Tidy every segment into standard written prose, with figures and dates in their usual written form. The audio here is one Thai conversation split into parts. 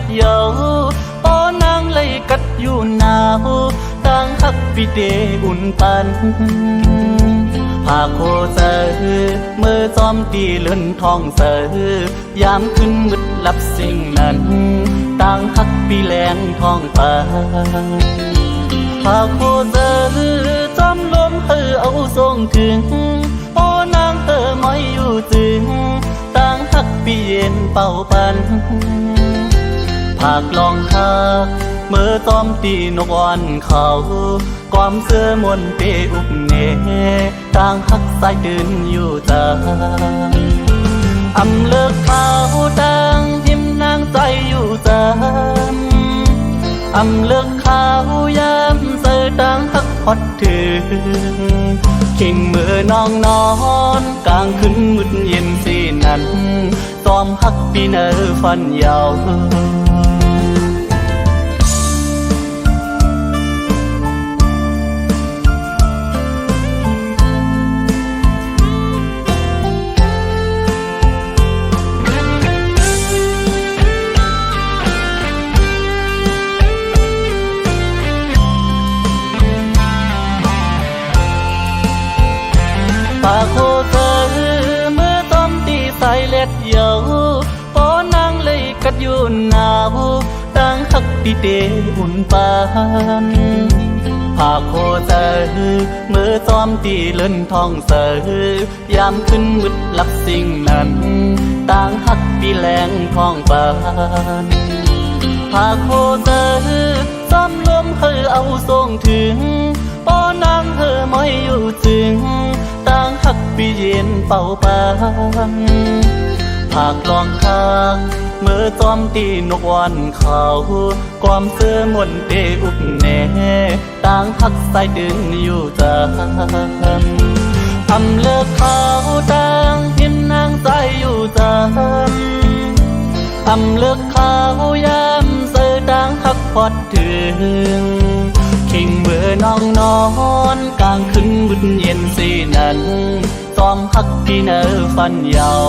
ดเยาป้อนางเลยกัดอยู่หนาวต่างฮักปีเดอุ่นปันหากโคเซอเมื่อจอมตีเลื่อนทองเซอยามขึ้นมืดลับสิ่งนั้นต่างฮักปีแรงทองฟ้าหากโคเซอจอมลมเอาทรงถึงโอ้นางไม่อยู่จึงต่างฮักปีเย็นเป่าปันหากลองฮักเมื่อจอมตีนกอ่อนเขาความเสื้อมนเปอุกเนต่างฮักสายตื่นอยู่ตาอำเลิกเขาต่างทิมนางใจอยู่จำอำเลิกเขายามเสือต่างฮักฮอดถึงขิงมือน้องนอนกลางคืนมืดเย็นสีนั้นซ้อมฮักปีเนอฟันยาวปากโคเธอเมื่อต้มตีใส่เล็ดเยาป้อนางเลยกัดอยู่หนาวต่างฮักปีเดอุ่นปานปากโคเธอเมื่อต้มตีเลื่อนทองเสือยามขึ้นมืดลับสิ่งนั้นต่างฮักปีแรงทองปานปากโคเธอซ้ำลมเอาทรงถึงป้อนางไม่อยู่จึงต่างฮักปีเย็นเป่าปันหากลองทางเมื่อจอมตีนกวันเขาความเสื้อมนเตอุกแน่ต่างฮักสายดึงอยู่จำอำเลิกเขาต่างหินนางใจอยู่จำอำเลิกเขายามเสือต่างฮักพอดถึงขิงเมื่อน้องนอนกลางคืนมืดเย็นสีนั้นซ้อมฮักปีเนอฟันยาว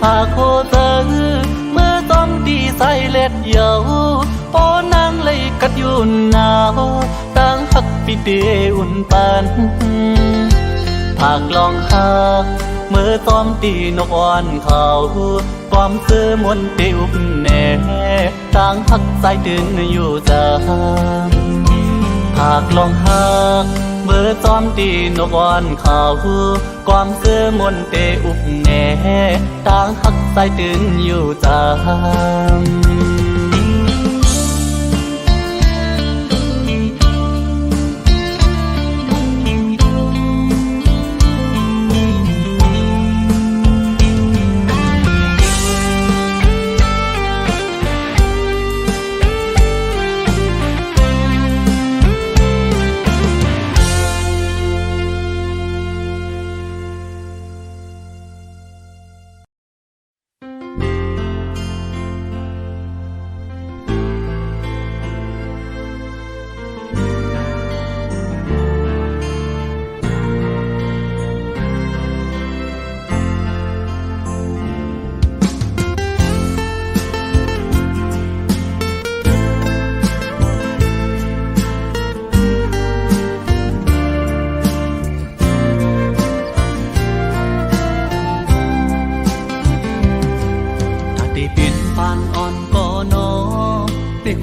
หากโคเธอเมื่อซ้อมตีใส่เล็ดเยาป้อนางเลยกัดอยู่หนาวต่างฮักปีเดอุ่นปันหากลองฮักเมื่อซ้อมตีนกอ่อนเขาความเสื้อมนเปอุกแน่ต่างฮักสายดึงอยู่จำหากลองฮักเมื่อจอมตีนกอ่อนเขาความเสื้อมนเตอุกแน่ต่างฮักสายดึงอยู่จำ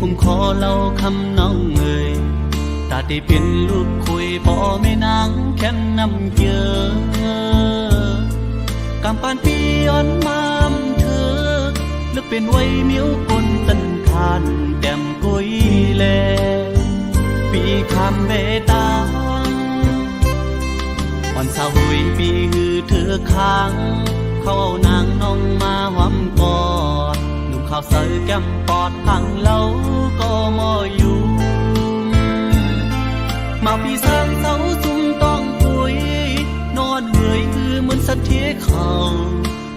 คุ้มคอเล่าคำน้องเอ่ยตาที่เป็นลูกคุยพ่อแม่นางแค่น้ำเยอะกำปานปีอ่อนมามเธอลึกเป็นไว้มิ้วกลตันทานแก้มกุยแลปีคำเบตางอ่อนสาวหุยปีหือเธอค้างเขาเอานางน้องมาหวำกอดข้าวเสือแก้มปอดพังเล่าก็มออยู่มาพี่สร้างเสาจุ่มต้องปุยนอนเหนื่อยคือเหมือนสัตว์เที่ยเขา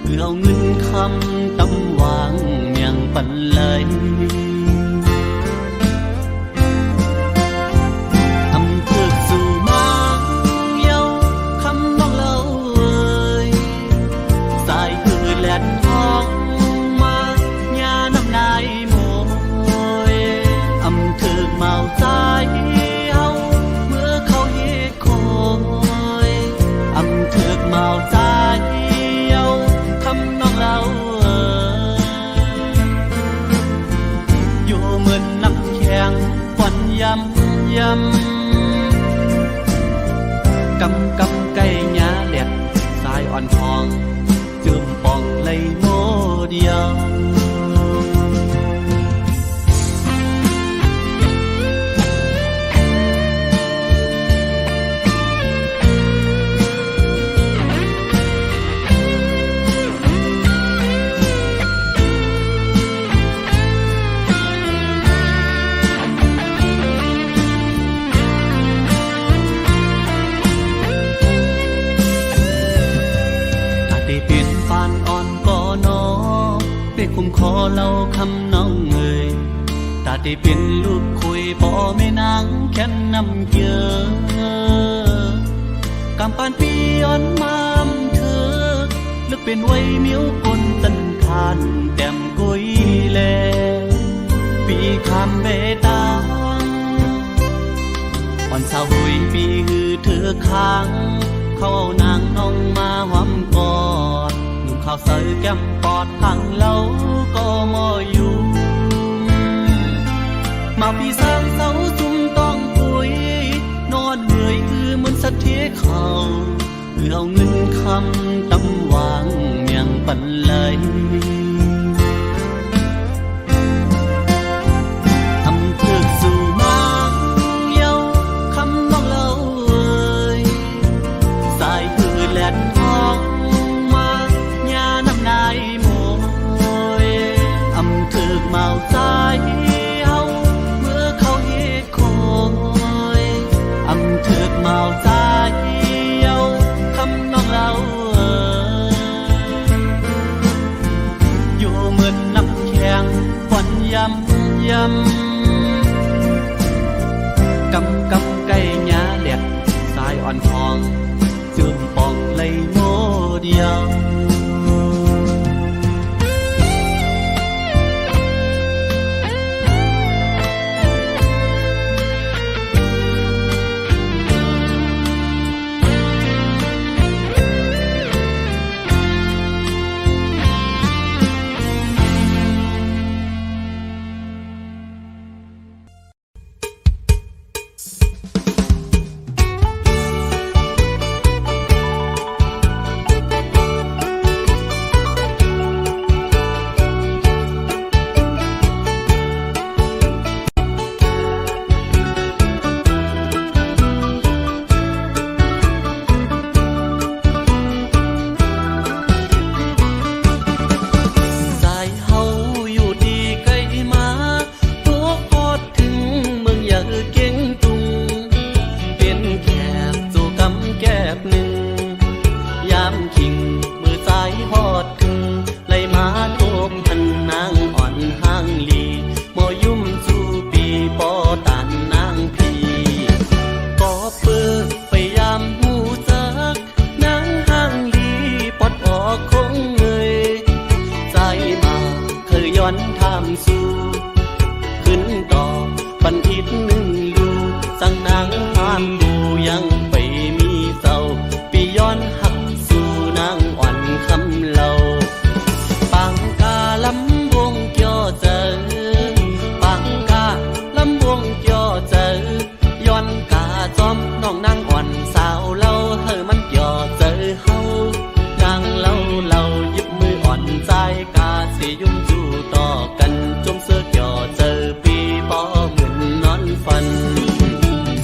เพื่อเอาเงินคำตำวางเมียงปันเลยทำเพื่อสู่มาเยาคำน้องเล่าเอ่ยสายคือแหลนท้อง ยำกำกำไก่หญ้าแดดสายอ่อนทองจืมปองเลยโมเดียวคุ้มคอเล่าคำน้องเอ่ยตาได้เป็นลูกคุยบ่แม่นางแค่นนำเยอะกำปานปีย้อนมามเธอลึกเป็นไว้เมียวกนตันทานแต้มกุยแลปีคำเบตางอ่อนสาวหุยปีหือเธอค้างเขาเอานางน้องมาหอมกอดข้าวใส่แก้มปอดพังเล่าก็มออยู่มาพี่สร้างเสาจุ่มต้องปุยนอนเหนื่อยคือมันสะเทเขาเพื่อเอาเงินคำตำวางเมียงปันเลยทำเพื่อสู่นางเยาคำน้องเล่าเอ่ยสายคือแหลนทองนายโมยอำถึกเมาใจเฮาเมื่อเขาเฮ็ดคอยอำถึกเมาใจเฮาคำน้องเราอยู่เหมือนน้ำแข็งฝันยำกำกำไก่หญ้าแดดสายอ่อนทองจืมปองเลยโมเดียว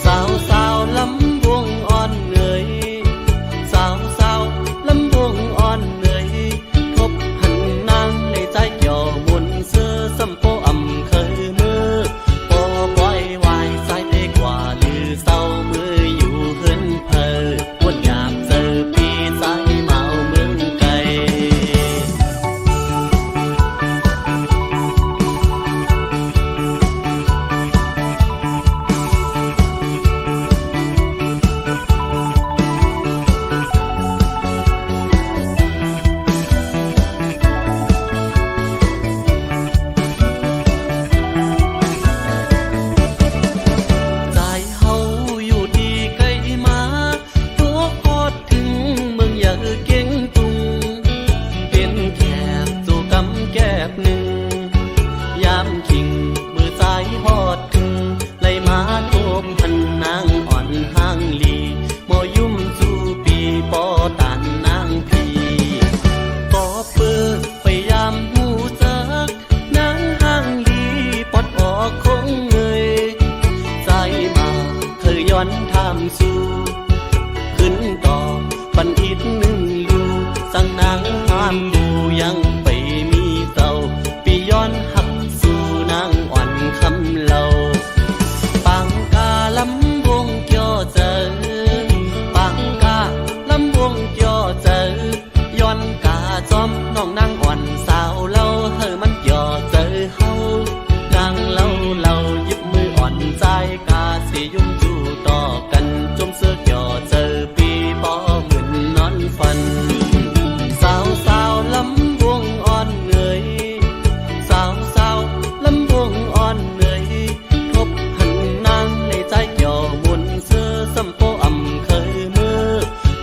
สาว อนทำสู้ขึ้นต่อปันอิดหนึ่งลูสั่งนางงามดูยังไปมีเต่าปีย้อนหักสู่นางอ่อนคำเล่าปังกาลำวงเกี่ยวเจอปังกาลำวงเกี่ยวเจอย้อนกาจอมน้องนางอ่อนสาวเล่าเฮอมันเกี่ยวเจอเฮานางเล่าหยิบมืออ่อนใจกาสิยุ่งจู่ต่อกันจมเสื้อเกี่ยวเจอปีปอเหมือนนอนฝันสาวลำวงอ่อนเหนื่อยสาวลำวงอ่อนเหนื่อยทบหันนางในใจเกี่ยวมุนเสื้อสัมโปอ่ำเคยมือ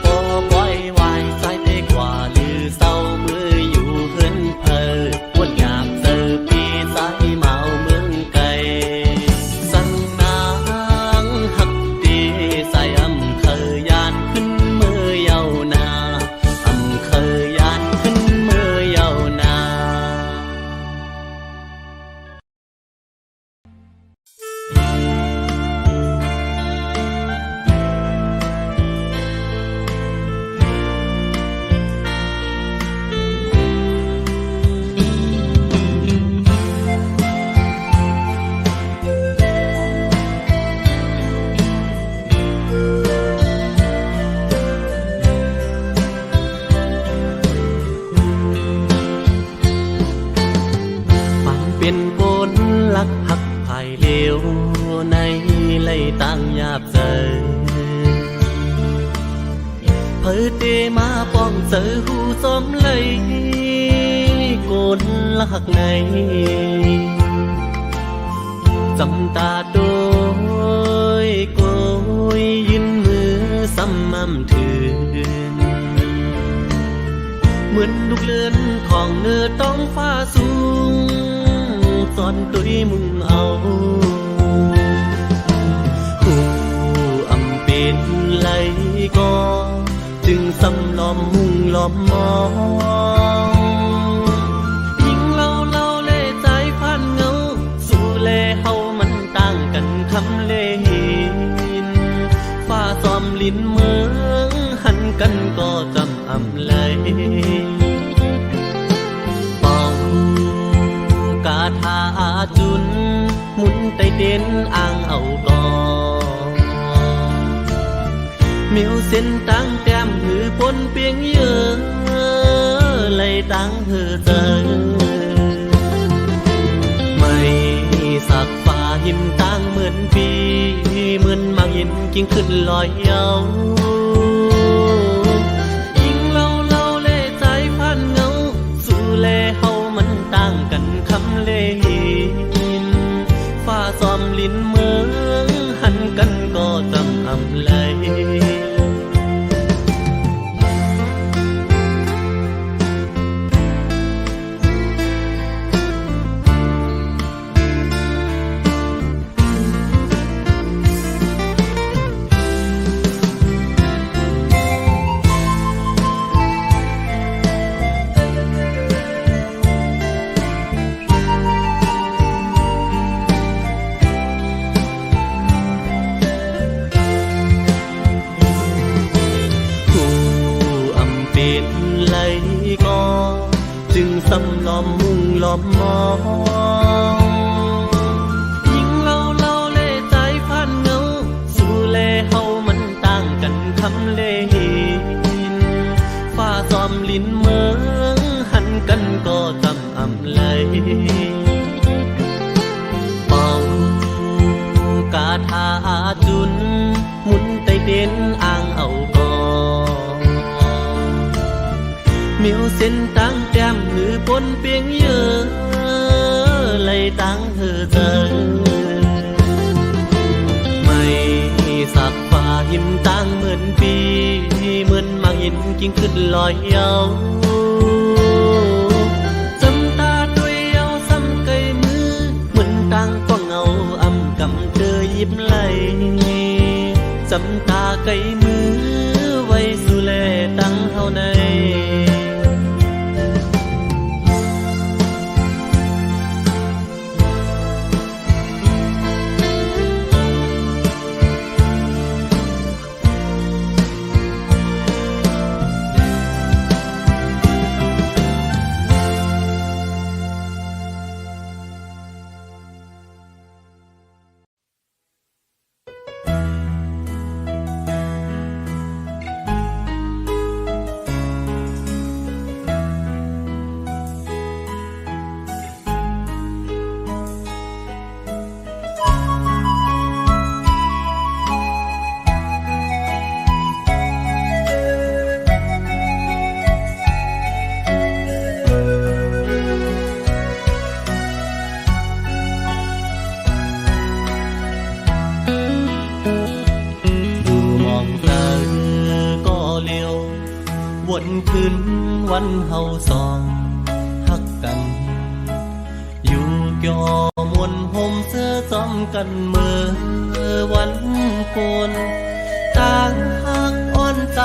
ปอปล่อยวายสายเตกว่าลือเศร้ามืออยู่เฮือนเพอวนอยากเจอปีสายเมาเมืองไกลสั่งนางหักดีใส่อำเคยยานขึ้นมือเยานาอำเคยยานขึ้นมือเยานาเป็นคนลักหักภายเลวในไล่ตั้งยาบเจอเพิดเดมาป้องเจอหูสมเลยโกนลักในจำตาโดยโกยยืนมือซ้ำมั่มถืนเหมือนลูกเลื่อนของเนื้อต้องฟ้าสูงสอนตุยมึงเอาหูอำเป็นไหลก็จึงสำล้อมมุ่งล้อมมองยิ่งเล่าเล่ใจพันเงาสู่เล่เฮามันต่างกันคำเล่หินฟ้าซ้อมลิ้นเมืองหันกันก็จำอำเลยกาทาจุนหมุนไตเด่นอ่างเอาก่อเมียวเส้นตั้งแต้มหือปนเปียงเยอะเลยตั้งหือเจอไม่สักฟ้าหินตั้งเหมือนปีเหมือนมังหินกิ่งขึ้นลอยเยายิ่งเล่าเล่ใจพันเงาสู่เล่เฮามันต่างกันคำเล่หินฟ้าซ้อมลิ้นเมืองหันกันก็จำอำเลยจึงสำล้อมมุ่งล้อมมองยิ่งเล่าเล่ใจพันเงาสู่เล่เฮามันต่างกันคำเล่หินฟ้าซ้อมลิ้นเมืองหันกันก็จำอำเลยเป่ากาทาจุนหมุนไตเด่นอ่างเอาก่อเมียวเส้นตั้งแต้มหือปนเปียงเยอะเลยตั้งหือเจอไม่สักฟ้าหินตั้งเหมือนปีเหมือนมังหินกิ่งขึ้นลอยเยาจำตาด้วยเยาซ้ำไกลมือเหมือนตั้งก็เงาอำกำเธอยิบไหลจำตาไกลมือไว้สู่แลตั้งเฮาใน วนคืนวันเฮาสองฮักกันอยู่ยอมวนห่มเสื้อซ้อมกันเมื่อวันโกนต่างหักอ่อนใจ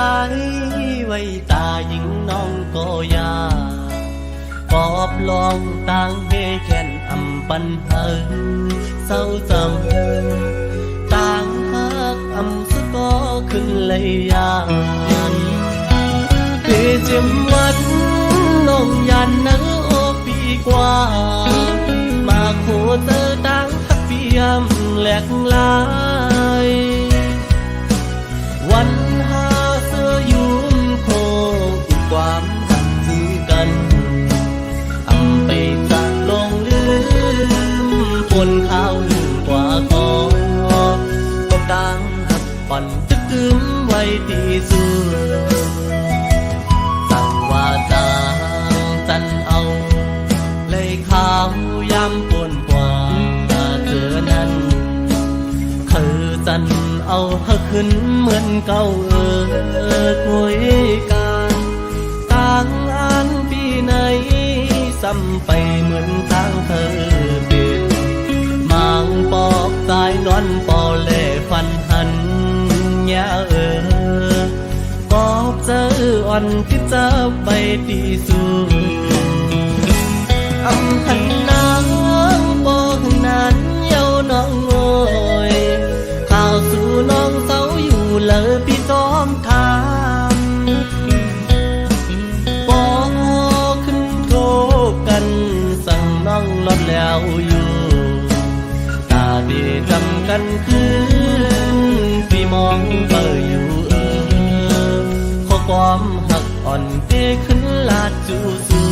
ไว้ตาหญิงน้องก็ยาปอบลองต่างเฮแค้นอำปันเฮอเศร้าจำต่างหักอำสะก็ขึ้นเลยยานคือจิมวันน้องยันนังโอปีกว่ามาโคเตอต่างหักเปียมแหลกลายวันหาเสื้อยุ่มโคอีกความหักถือกันอำไปจากลงลืมปนข้าวลืมกว่าก็ต่างหักปั่นจะกึมไว้ที่สุดสั่งว่าจางตันเอาเลยข้าวยำปนกว่าเธอนั้นคือจันเอาเธอขึ้นเหมือนเก่าคุยกันต่างอันปีไหนซ้ำไปเหมือนต่างเธอเป็นมังปอกสายนอนปอเล่ฟันหันยาปอบเจออ่อนที่จะไปที่สุดอำหันนางบอกนั้นเย้าน้องโอยข่าวสู่น้องเศร้าอยู่เลยพี่ซ้อมทางบอกขึ้นโทษกันสั่งน้องลดแล้วอยู่ตาดีจำกันคืนพี่มองเบออยู่ข้อความหักอ่อนเตขึ้นลาดจูสู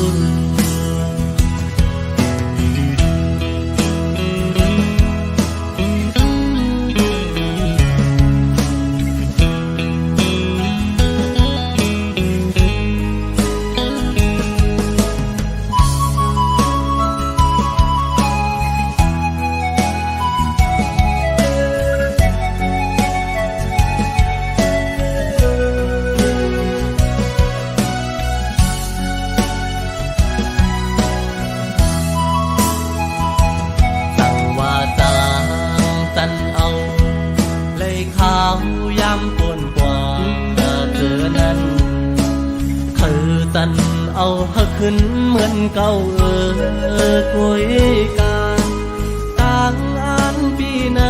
จันเอาเธอขึ้นเหมือนเก่าคุยกันต่างอันปีไหน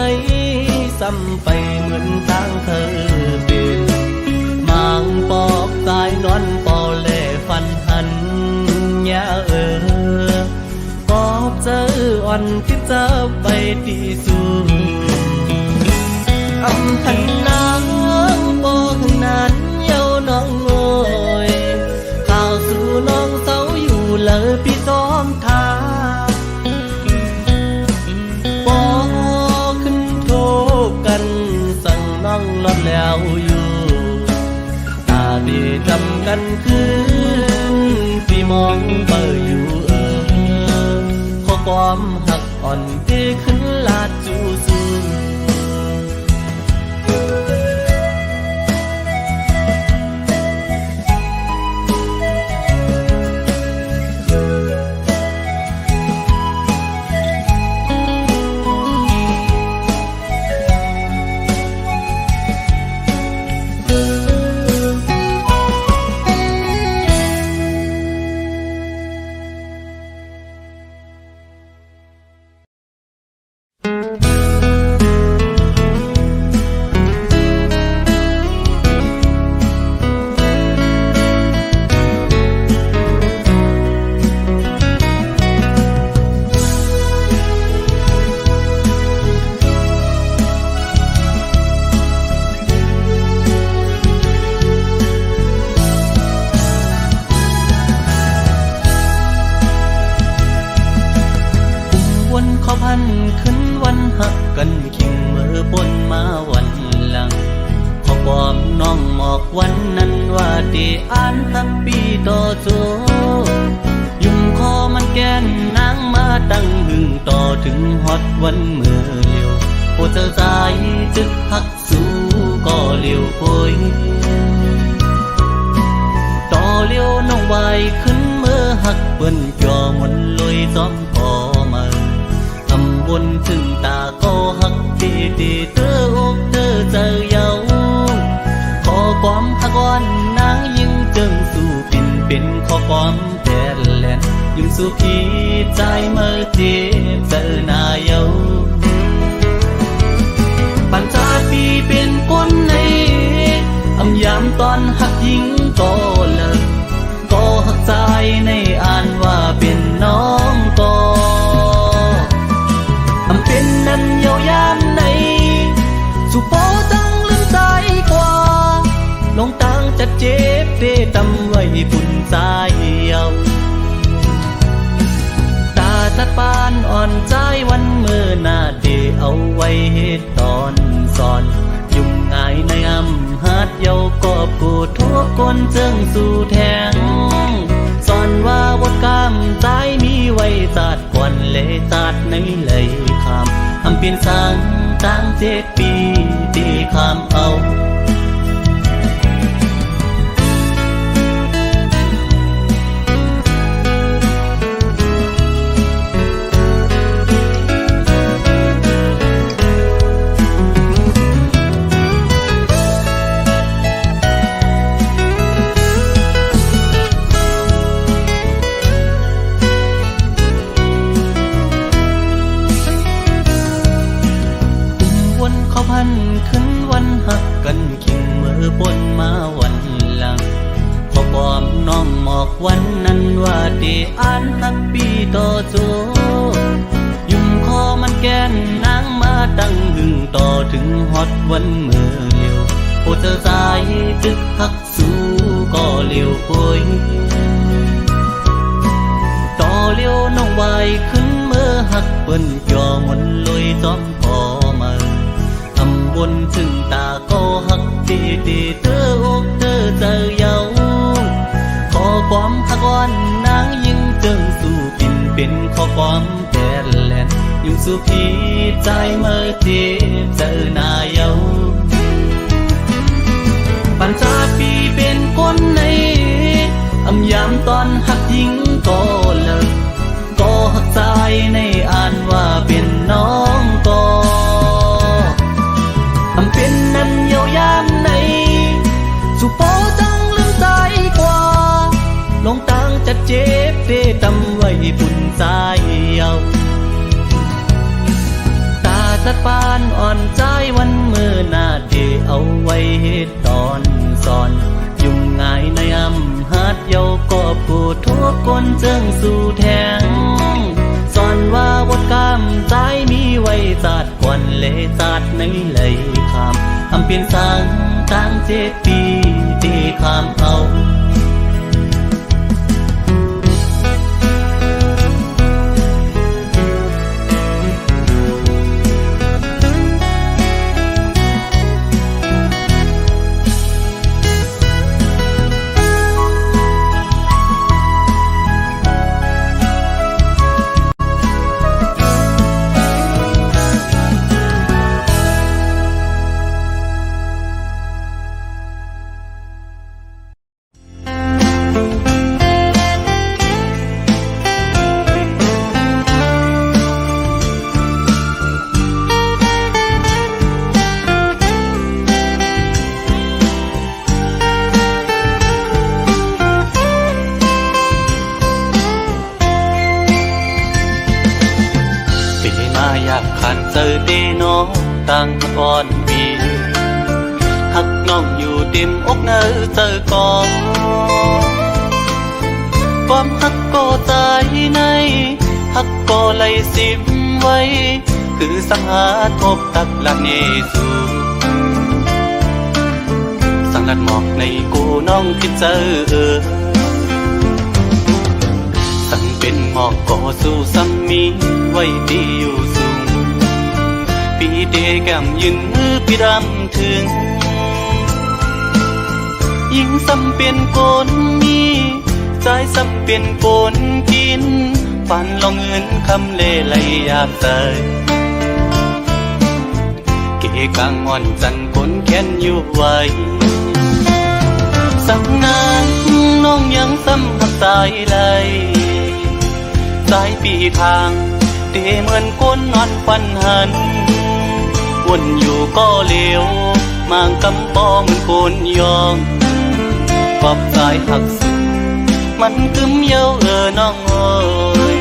ซ้ำไปเหมือนต่างเธอเป็นมังปอกสายนอนปอเล่ฟันหันยาปอบเจออ่อนที่จะไปที่สุดอำหันนางบอกนั้นเย้าน้องโอยข่าวสู่น้องเศร้าอยู่เลยพี่ซ้อมทางบอกขึ้นโทษกันสั่งน้องลดแล้วอยู่ตาดีจำกันคืนพี่มองเบออยู่ข้อความหักอ่อนที่ขึ้นลาดจูสูขึ้นวันหักกันขิงมือบนมาวันหลังขอความน้องหมอกวันนั้นว่าดีอ่านทักปีต่อโจยุ่มคอมันแกนนางมาตั้งหึงต่อถึงฮอดวันเมื่อเลี้ยวโอเธอสายจึกหักสู้ก็เลี้ยวโอยต่อ ปิ้นจอมนลอยซ้อมพอมาทำบุญถึงตาก็หักตีตีเธออกเธอเจอเยาขอความหักอ่อนนางยิ่งจึงสู่เป็นขอความแทนแลนยิ่งสู่พี่ใจเมื่อเจ็บเจอหน้าเยาปัญจาปีเป็นคนในอำยามตอนหักยิ่งก็เลิกก็หักใจในอ่านว่าเป็นน้องก็อำเป็นนั้นเยาวยามในสุโปตั้งลืมใจกว่าลงตั้งจะเจ็บเดตำไว้ปุ่นใจเยาตาตัดปานอ่อนใจวันเมื่อหน้าเดเอาไว้เหตุตอนสอนยุ่งง่ายในอำหัดเยากอบกูทุกคนเจิงสู่แทงสอนว่าวัดกำใจมีไว้จัดก่อนเลยจัดในเลยคำอำเป็นสังตั้ง7 ปีที่คำเอาขึ้นวันหักกันขิงเมื่อปนมาวันหลังพอปอมน้องหมอกวันนั้นว่าที่อ่านหักปีต่อโจยุ่มคอมันแกนนางมาตั้งหึงต่อถึงฮอดวันเมื่อเลียวโอเธอสายจึกหักสู้ก็เลียวป่วยต่อเลียวน้องไว้ขึ้นเมื่อหักเปิ้นจอมนลอยจอมพอมาบนถึงตาก็หักตีตีเธออกเธอเจอเยาขอความหักอ่อนนางยิ่งจึงสู่เป็นขอความแทนแลนยิ่งสู่พี่ใจเมื่อเจ็บเจอหน้าเยาปัญจาปีเป็นคนในอำยามตอนหักยิ่งก็เลิกก็หักใจในอ่านว่าเป็นน้องก็อำเป็นนั้นเยาวยามในสุโปจังลืมใจกว่าลงตั้งจะเจ็บเดตำไว้ปุ่นใจเยาตาตัดปานอ่อนใจวันเมื่อหน้าเดเอาไว้เหตุตอนสอนยุ่งง่ายในอำหัดเยากอบกูทุกคนเจิงสู่แทงสอนว่าวัดกำใจมีไว้จัดก่อนเลยจัดในเลยคำอำเป็นสังตั้ง7 ปีที่คำเอาเจอเดน้องตั้งก่อนปีหักน้องอยู่เต็มอกเนอเจอก่อนความหักก็ตายในหักก็ไหลสิบไว้คือสังหาทบตักละเนสูสังลัดหมอกในกูน้องคิดเจอสั่งเป็นหมอกก็สู้ซ้ำมีไว้ดีอยู่สูงปีเดแก้มยืนมือพี่รำถึงยิ่งซ้ำเป็นคนมีใจซ้ำเป็นคนกินฝันลองเงินคำเล่ไหลอยากใจเกกางอ่อนจันคนแค้นอยู่ไว้สังนานน้องยังซ้ำหักใจไหล สายปีทางเตเหมือนก้นนอนฟันหันวนอยู่ก็เลี้ยวมางกำปอเหมือนโกนยองปอบสายหักสุดมันกึมเย้าน้องเอ้ย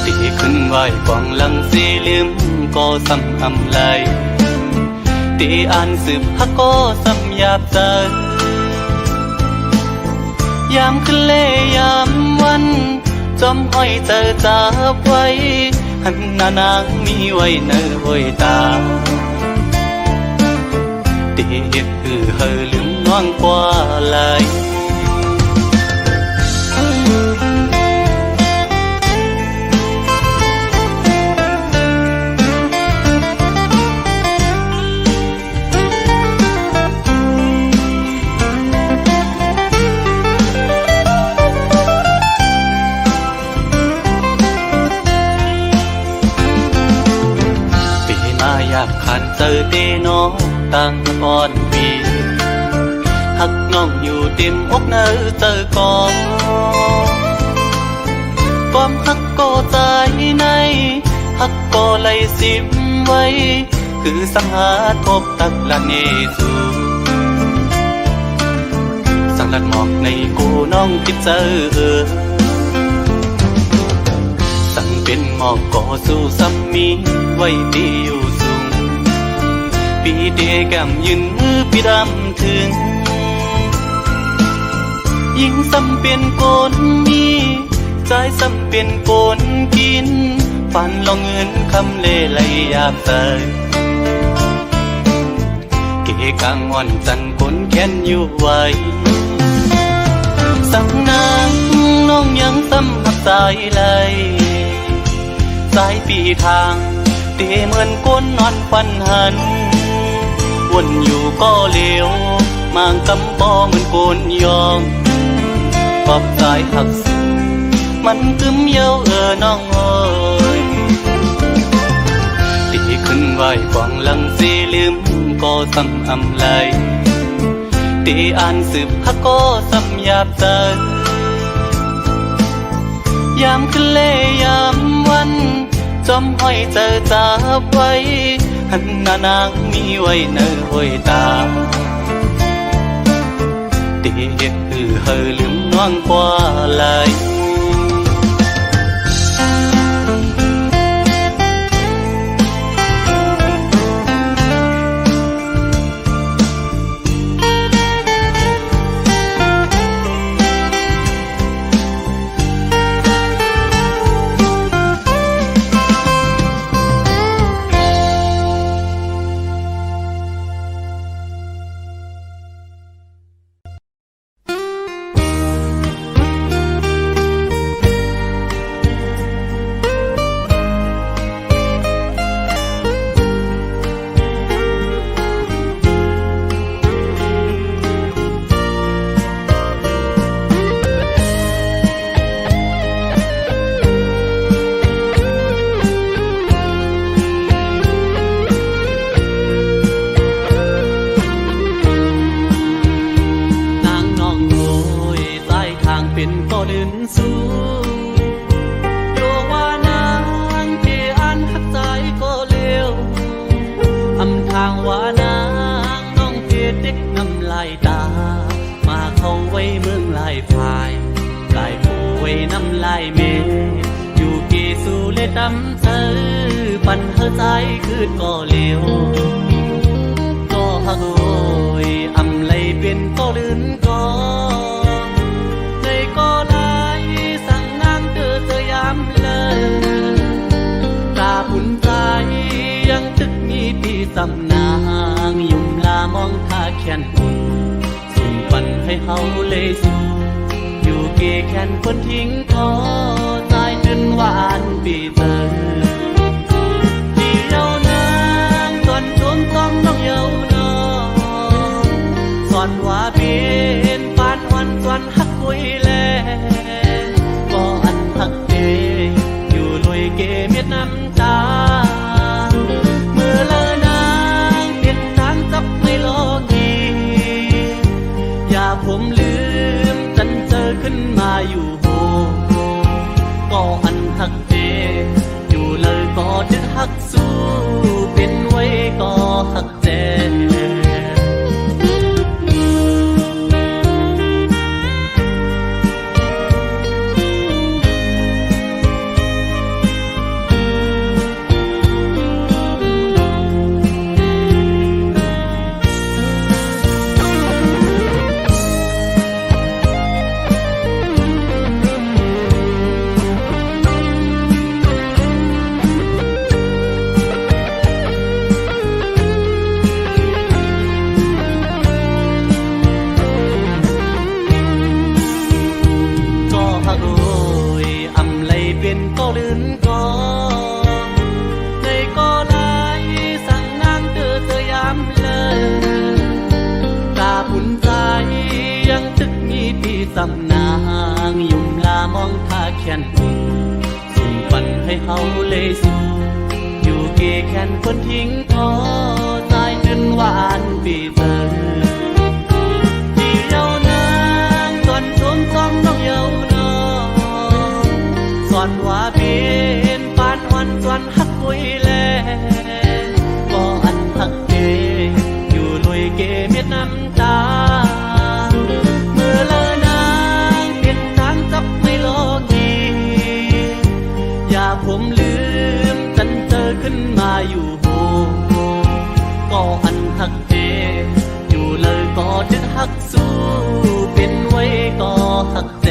ตีขึ้นไหวกองหลังสีลืมก็ซ้ำอำไลตีอ่านสืบฮักก็ซ้ำหยาบใจยามขึ้นเล่ยามวันจอมห้อยเจอจับไว้หันหน้านางมีไว้เนอห้อยตาตีเฮ็ดเฮอลืมน้องกว่าไหลอยากขันเจอเตน้องตั้งก่อนปีหักน้องอยู่เต็มอกเนอเจอก่อนความหักก็ใจในหักก็ไหลสิบไว้คือสังหารทบตักละเนสูสังลัดหมอกในกูน้องคิดเจอสั่งเป็นหมอกก็สู้ซ้ำมีไว้ดีอยู่ปีเดแก้มยืนมือปีดำถึงยิ่งซ้ำเป็นโกนมีใจซ้ำเป็นโกนกินฝันลองเงินคำเล่ไหลยาบใจเกกลางวันจันคนแค้นอยู่ไว้สั่งนางน้องยังซ้ำหักใจไหลสายปีทางเตเหมือนก้นนอนฟันหันวนอยู่ก็เลี้ยวมางกำปอเหมือนโกนยองปอบสายหักสุดมันกึมเย้าน้องเอ้ยตีขึ้นไหวกองหลังสีลืมก็ซ้ำอำไลตีอ่านสืบฮักก็ซ้ำหยาบใจยามขึ้นเล่ยามวันจอมห้อยเจอจับไว้หันหน้านางมีไว้เนอห้อยตาตีเฮ็ดเฮอลืมน้องกว่าไหลดำเธอปั่นเธอใจคืนก็เลี้ยวก็ฮักโอยอำเลยเป็นก็ลื่นก็ในก็ไหลสั่งนางเธอยามเลยตาปุ่นใจยังตึกมีพี่สำนางยุ่มลามองท่าแขนปุ่นส่งปั่นให้เฮาเลยสู้อยู่เกแขนคนทิ้งก็ใจจนหวานปีเตอที่เยาวนางตอนชมต้องน้องเยาวนองสอนว่าเป็นปานวันสวนฮักคุยแลก็อันฮักเดอยู่ลอยเกเมียดน้ำตาเมื่อเลอนางเปลี่ยนทางจับไม่โลกีอย่าผมลืมจันเจอขึ้นมาอยู่โฮ เอาเลยสู้อยู่เกแค้นคนทิ้งทอสายจนหวานปีเตอที่เยาวนางก่อนสมสองน้องเยาวนองสอนว่าเป็นปานวันสอนฮักคุยแลก็อันฮักเกอยู่ลุยเกเม็ดน้ำตาเมื่อเลอนางเป็นทางจับไม่โลกีอย่าผมลืมกันเจอขึ้นมาอยู่โหก็อันฮักเจอยู่เลยก็จะฮักสู้เป็นไว้ก็ฮักเจ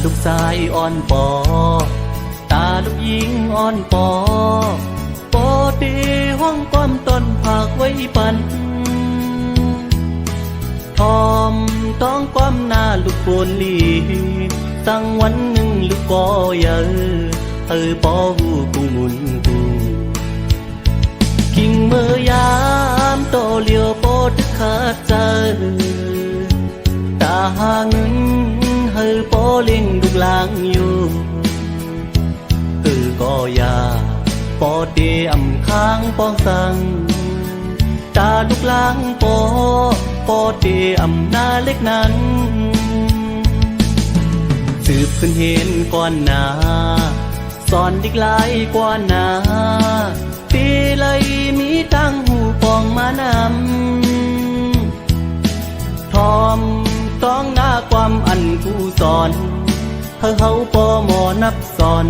ลูกชายอ่อนปอตาลูกหญิงอ่อนปอปอตีห้องก้อมต้นผักไว้ปันทอมต้องก้มหน้าลูกโปนลีตั้งวันหนึ่งลูกก็เยอะปอหูกูมุนกูกิ่งเมื่อยามโตเลียวปอทึกขาดใจตาหาเงินปอเลี้ยงลูกหลางอยู่ก็อย่าปอเตอำค้างปองสังตาลูกหลางปอเตอำนาเล็กนั้นสืบขึ้นเห็นก่อนหน้าสอนดิกหลายกว่าหน้าปีเลยมีตั้งหูปองมานำทอมต้องหน้าความอันกูสอนเฮาปอหมอนับสอน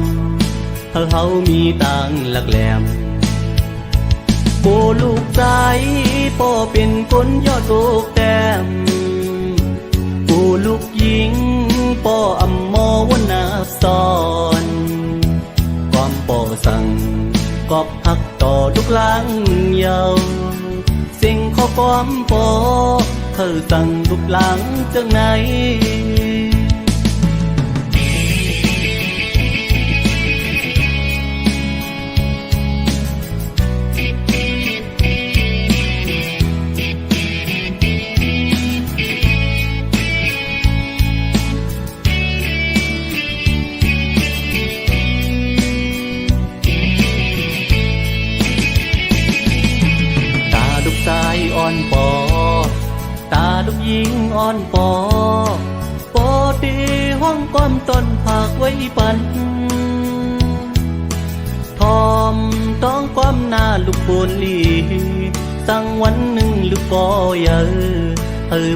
เฮามีตังหลักแหลมโปลูกใจปอเป็นคนยอดลูกแต้มโปลูกหญิงปออำมอวันนับสอนความปอสั่งกอบหักต่อลูกหลังเยาสิ่งข้อความปอสั่งลูกหลังจังไหนตาลูกชายอ่อนปอตาลูกหญิงอ่อนปอปอตีห้องก้อมต้นผักไว้ปันทอมต้องก้มหน้าลูกโปนลีตั้งวันหนึ่งลูกก็เยอะ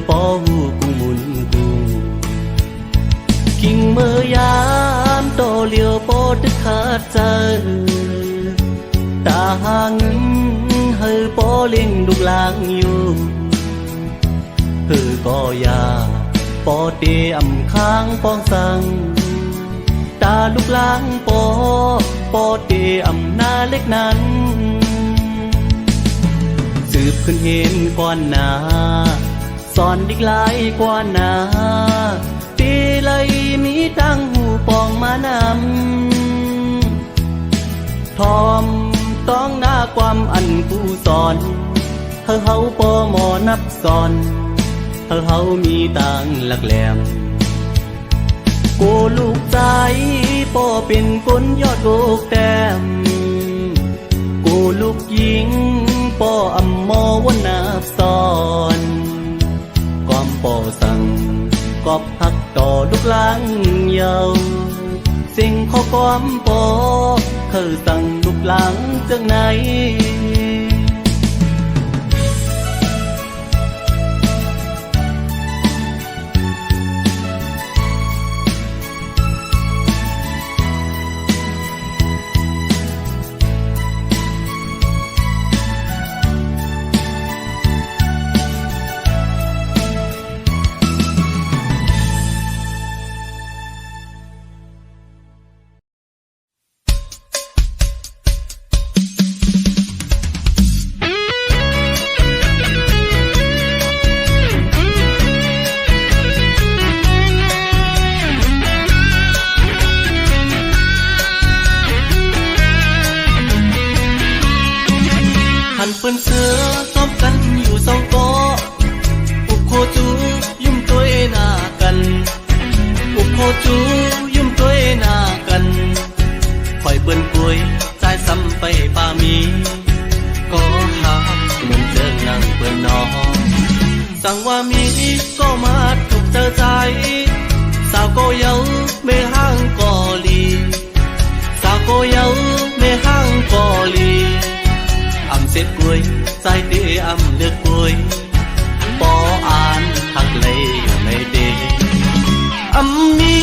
ปอหูกูมุนกูกิ่งเมื่อยามโตเลียวปอตึกขาดใจตาหาเงินปอเลี้ยงลูกหลางอยู่ก็อย่าปอเตอำค้างปองสังตาลูกหลางปอเตอำนาเล็กนั้นสืบขึ้นเห็นก่อนหน้าสอนดิกหลายกว่าหน้าปีเลยมีตั้งหูปองมานำทอมต้องหน้าความอันกูสอนเฮาปอหมอนับสอนเฮามีตังหลักแหลมโกลูกใจปอเป็นคนยอดลูกแต้มโกลูกหญิงปออำมอวันนับสอนความปอสั่งกอบหักต่อลูกหลางเยาสิ่งข้อความปอสั่งลูกหลางจังไหน ต ปิ้นเสือซ้อมกันอยู่สองโต๊ะอุกโคจูยุ่มตัวหน้ากันอุกโคจูยุ่มตัวหน้ากันคอยเปิ้นป่วยใจซ้ำไปป่ามีก็หาเหมือนเจอนางเปิ้นน้องสั่งว่ามีก็มาถูกเจอใจสาวโกเยาไม่ห่างกอลีสาวโกเยาไม่ห่างกอลีอำเสร็จกล้วยใจเตอำเลือกกล้วยปออ่านหักเลยไม่เตอำมี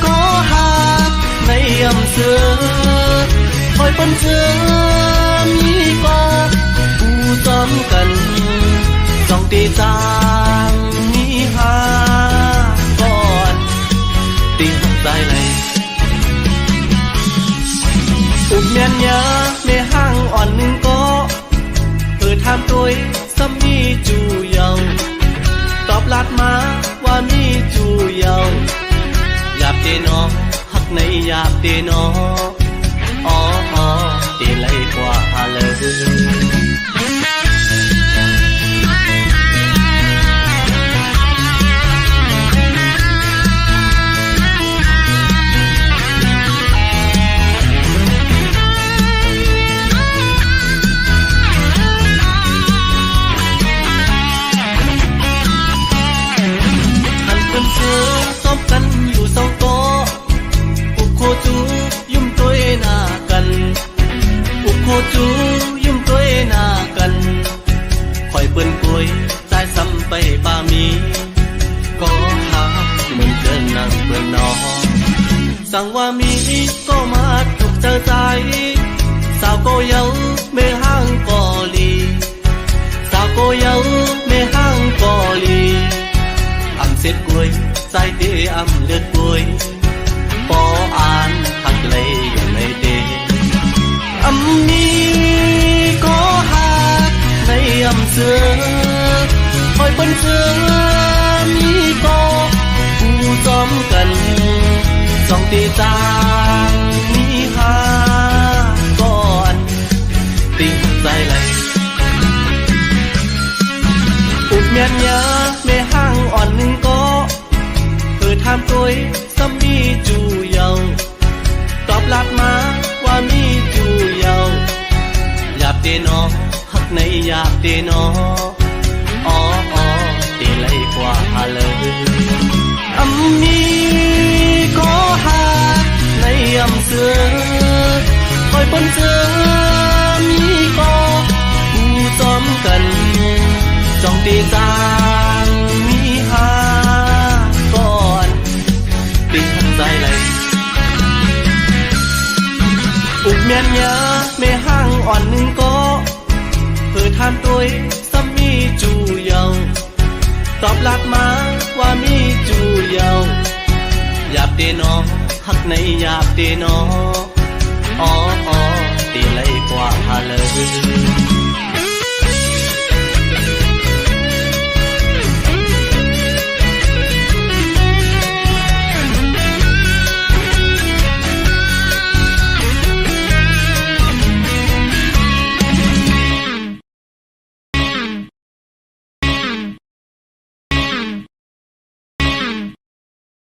ก็หักในอำเสือคอยเป็นเสือมีก็ผู้จอมกันสองตีจางมีหาก่อนตีหักใจเลยอุบเมียนยาไม่ห่างอ่อนหนึ่งก็เปิดทำตัวซ้ำมีจูเยาตอบลัดมาว่ามีจูเยาหยาบเตนอหักในหยาบเตนออ๋อเตไลกว่าเลยซ้อมกันอยู่สองโต๊ะอุกโคจูยุ่มตัวหน้ากันอุกโคจูยุ่มตัวหน้ากันคอยเปิ้นป่วยใจซ้ำไปป่ามีก็หาเหมือนเจอนางเปิ้นน้องสั่งว่ามีก็มาถูกเจอใจสาวโกเยาไม่ห่างกอลีสาวโกเยาไม่ห่างกอลีอำเสร็จกล้วยใจเตอำเลือดกล้วยปออ่านหักเลยไม่เตอำมีก็หักในอำเสือคอยเป็นเสือมีก็ผู้จอมกันสองตีจางมีหาก่อนตีใจเลยอุบเมียนยาไม่ห่างอ่อนหนึ่งก็เปิดทำตัวซ้ำมีจูเยาตอบลัดมาว่ามีจูเยาหยาบเตนอหักในหยาบเตนออ๋อเตไลกว่าเลยอำมีก็หักในอำเสือคอยเป็นเสือมีก็ผู้จอมกันจ้องตีจางมีหาก่อนตีหักใจเลยอุบเมียนยาไม่ห่างอ่อนหนึ่งก็เพื่อทำตัวซ้ำมีจูเยาตอบลัดมาว่ามีจูเยาหยาบเตนอหักในหยาบเตนออ๋อตีไลกว่าเลย